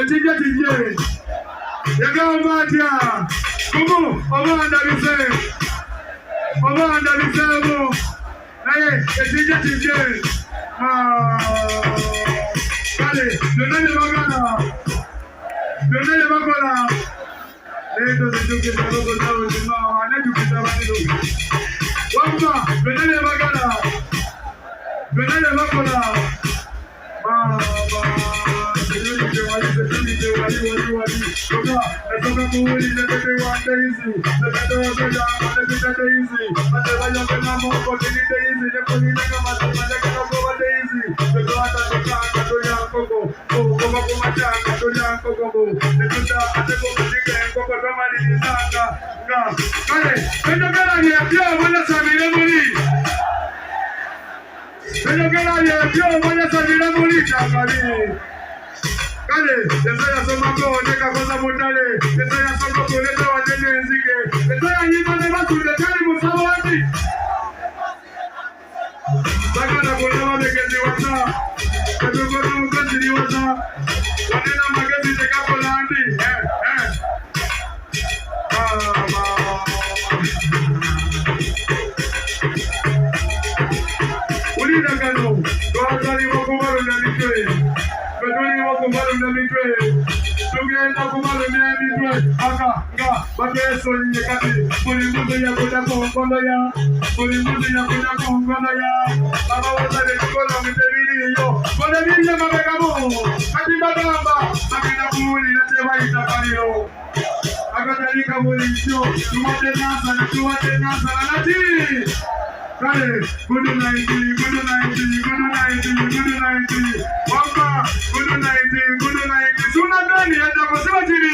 ekinja kijje yagamba atya kumu oba ndabiseemu naye ekinja kijje kale byonna bye bakola ezo zijukiza logozawo zima anejukiza baniro wamma byonna bye bakola kale yesaya somako oneka koza mutale yesaya somako oleta watende enzige yesaya nyimba ne basule kali musawati sakana kulaba begezi wasa katokona mukaziri wasa wanena magezi tekakola andi ulida kano twazali wakumalo na mitwe tugenda kubalumya emitwe aka nga batwesonye kati buli mbuzi yakuja ku nkondo ya abawoza bekukola mutebiriyo kone birye mabegamo kati bagamba bagenda kuwulira kyebayita kaliro akatalika bulijjo tuwadde nansala nati kale good night wamba good night suna gani hata kwa siwa chini